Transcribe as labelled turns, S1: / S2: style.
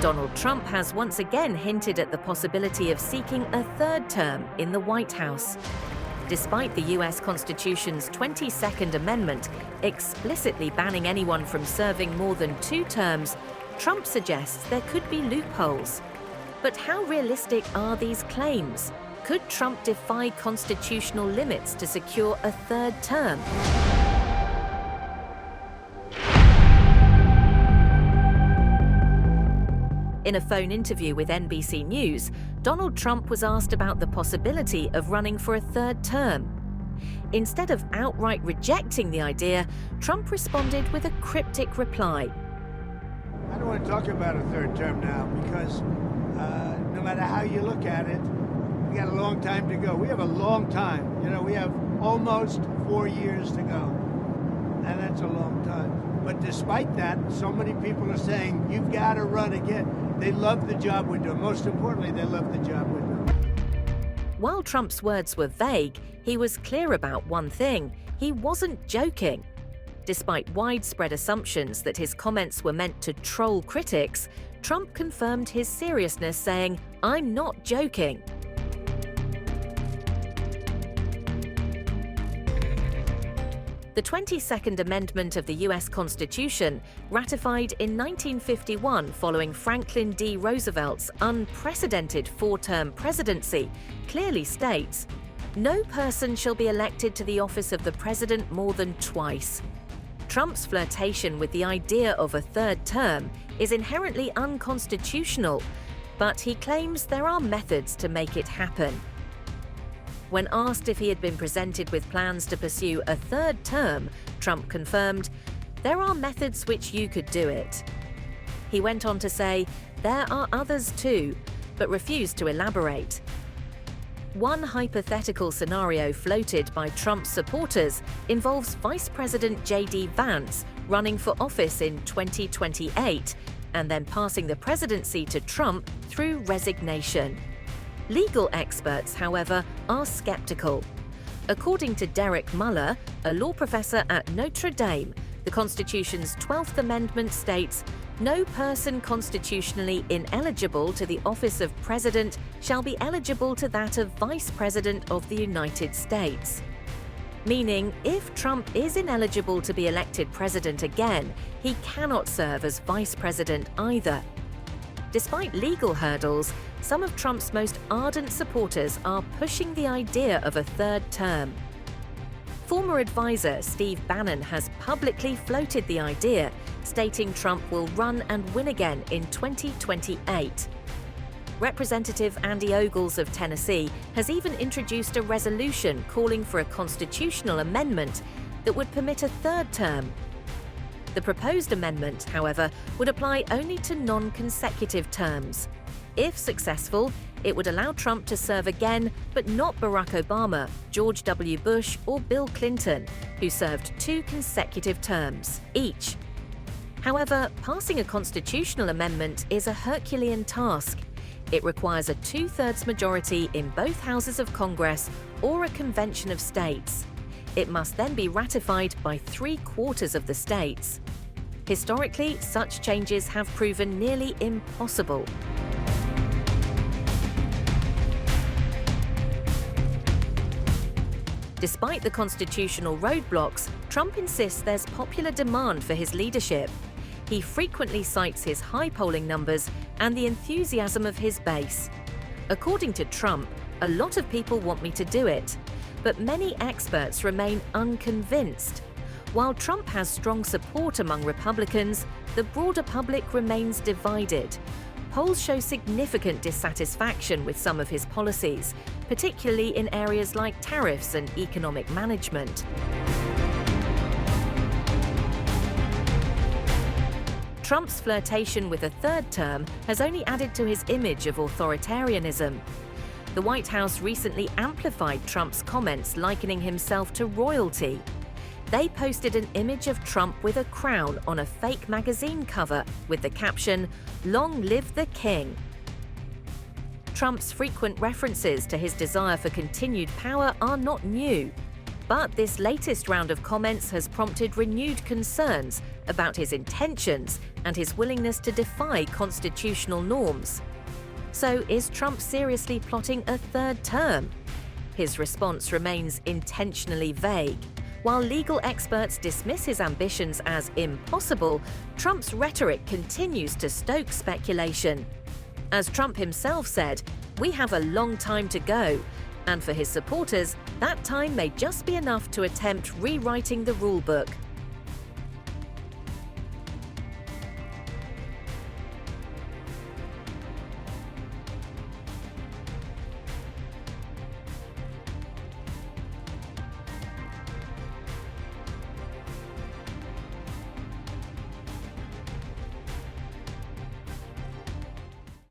S1: Donald Trump has once again hinted at the possibility of seeking a third term in the White House. Despite the US Constitution's 22nd Amendment explicitly banning anyone from serving more than 2 terms, Trump suggests there could be loopholes. But how realistic are these claims? Could Trump defy constitutional limits to secure a third term? In a phone interview with NBC News, Donald Trump was asked about the possibility of running for a third term. Instead of outright rejecting the idea, Trump responded with a cryptic reply.
S2: I don't want to talk about a third term now because no matter how you look at it, we got a long time to go. We have a long time. You know, we have almost 4 years to go, and that's a long time. But despite that, so many people are saying, you've got to run again. They love the job we're doing. Most importantly, they love the job we're doing.
S1: While Trump's words were vague, he was clear about one thing: he wasn't joking. Despite widespread assumptions that his comments were meant to troll critics, Trump confirmed his seriousness, saying, "I'm not joking." The 22nd Amendment of the US Constitution, ratified in 1951 following Franklin D. Roosevelt's unprecedented 4-term presidency, clearly states, "No person shall be elected to the office of the president more than twice." Trump's flirtation with the idea of a third term is inherently unconstitutional, but he claims there are methods to make it happen. When asked if he had been presented with plans to pursue a third term, Trump confirmed, "There are methods which you could do it." He went on to say, "There are others too," but refused to elaborate. One hypothetical scenario floated by Trump's supporters involves Vice President J.D. Vance running for office in 2028 and then passing the presidency to Trump through resignation. Legal experts, however, are skeptical. According to Derek Muller, a law professor at Notre Dame, the Constitution's 12th Amendment states, "No person constitutionally ineligible to the office of President shall be eligible to that of Vice President of the United States." Meaning, if Trump is ineligible to be elected president again, he cannot serve as vice president either. Despite legal hurdles, some of Trump's most ardent supporters are pushing the idea of a third term. Former advisor Steve Bannon has publicly floated the idea, stating Trump will run and win again in 2028. Representative Andy Ogles of Tennessee has even introduced a resolution calling for a constitutional amendment that would permit a third term. The proposed amendment, however, would apply only to non-consecutive terms. If successful, it would allow Trump to serve again, but not Barack Obama, George W. Bush, or Bill Clinton, who served 2 consecutive terms each. However, passing a constitutional amendment is a Herculean task. It requires a 2/3 majority in both houses of Congress or a convention of states. It must then be ratified by 3/4 of the states. Historically, such changes have proven nearly impossible. Despite the constitutional roadblocks, Trump insists there's popular demand for his leadership. He frequently cites his high polling numbers and the enthusiasm of his base. According to Trump, "A lot of people want me to do it," but many experts remain unconvinced. While Trump has strong support among Republicans, the broader public remains divided. Polls show significant dissatisfaction with some of his policies, particularly in areas like tariffs and economic management. Trump's flirtation with a third term has only added to his image of authoritarianism. The White House recently amplified Trump's comments, likening himself to royalty. They posted an image of Trump with a crown on a fake magazine cover with the caption, "Long live the King." Trump's frequent references to his desire for continued power are not new. But this latest round of comments has prompted renewed concerns about his intentions and his willingness to defy constitutional norms. So, is Trump seriously plotting a third term? His response remains intentionally vague. While legal experts dismiss his ambitions as impossible, Trump's rhetoric continues to stoke speculation. As Trump himself said, "We have a long time to go," and for his supporters, that time may just be enough to attempt rewriting the rulebook.